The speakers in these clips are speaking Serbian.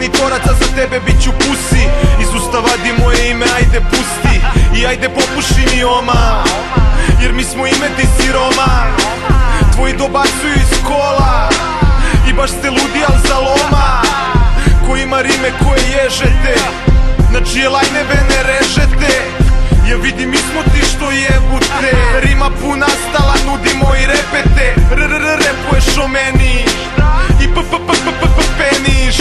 monitoraca, za tebe bit ću pusi. Iz usta vadi moje ime, ajde pusti. I ajde popuši mi oma, jer mi smo ime ti siroma. Tvoji dobacuju iz kola i baš ste ludi al za loma. Ko ima rime koje ježete, na čije lajneve ne režete. Ja vidi mi smo ti što jebute, rima puna stala, nudimo i repete. Repuješ o meni i peniš.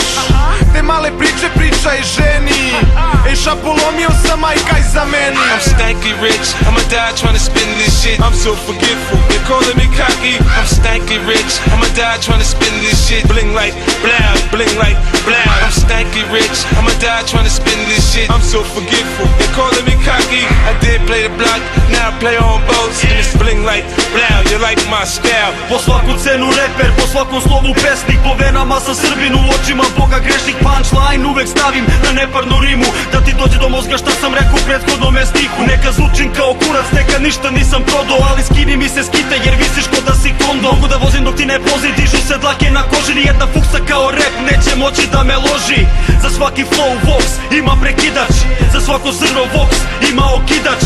Te male priče pričaj ženi. Ej polomio sam majka iza meni. I'm stanky rich, I'ma die trying to spin this shit. I'm so forgetful, they're calling me cocky. I'm stanky rich, I'ma die trying to spin this shit. Bling like blow, bling like blow. I'm stanky rich, I'ma die trying to spin this shit. I'm so forgetful, they're calling me cocky. I did play the block, now I play on boats. And it's bling like blow, you like my style. Po svaku cenu reper, po svakom slovu pesnik. Po venama sa Srbinu, u očima Boga grešnik. Punchline uvek stavim na neparnu rimu, da ti dođe do mozga šta sam rekao u prethodnom stihu. Neka zvučim kao kurac, neka ništa nisam prodao, ali skini mi se skite jer visiš ko da si kondo. Mogu da vozim dok ti ne vozi, dižu se dlake na koži. Nijedna fuksa kao rap neće moći da me loži. Za svaki flow vox ima prekidač, za svako zrno vox ima okidač.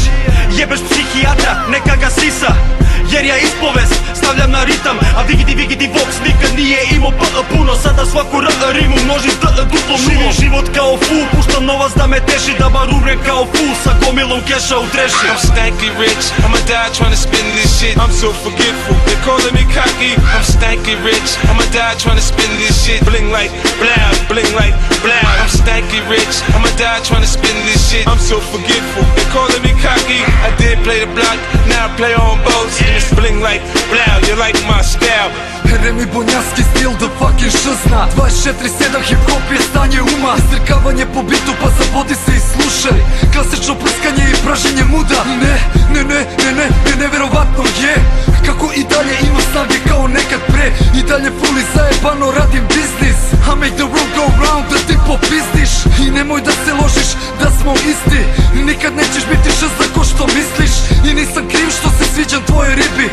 Jebeš psihijatra, neka ga sisa, jer ja ispovest stavljam na ritam. A vigidi vox nikad nije imao puno, sada svaku rimu množim duplom nulom. Život kao fu, puštam novac da me teši, da bar umrem kao fu sa gomilom keša u treši. I'm stanky rich, I'ma die trying to spin this shit. I'm so forgetful, they're calling me cocky. I'm stanky rich, I'ma die trying to spin this shit. Bling like blow, bling like blow. I'm stanky rich, I'ma die trying to spin this shit. I'm so forgetful, they're calling me cocky. I did play the block, now I play on boats. And it's bling like blow, you like my style. Remi bonjanski stil da fucking šzna. 24/7 hip hop je stanje uma. Istrkavanje po bitu pa zavodi se i slušaj. Klasično prskanje i praženje muda. Neverovatno je kako i dalje ima snage kao nekad pre. I dalje fully zajebano radim biznis. I make the world go round da ti popizdiš. I nemoj da se ložiš da smo isti. Nikad nećeš biti šzna ko što misliš. I nisam kriv što se sviđam tvojoj ribi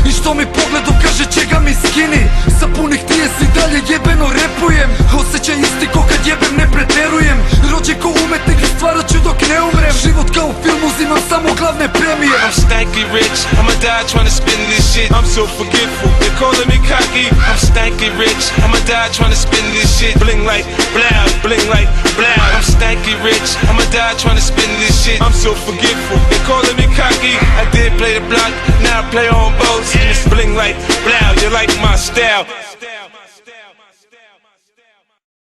i što mi pogledom kaže čega mi skini. Sa punih 30 i dalje jebeno repujem. Osjećaj isti ko kad jebem, ne preterujem. Rođen ko umetnik i stvarat ću dok ne umrem. Život kao film, uzimam samo glavne premije. I'm stanky rich, I'ma die trying to spin this shit. I'm so forgetful, they're calling me cocky. I'm stanky rich, I'ma die trying to spin this shit. Bling like blow, bling like blow. I'm stanky rich, I'ma die trying to spin this shit. I'm so forgetful, they're calling me cocky. I did play the block, now I play on boats. And it's bling like blow, you like my style.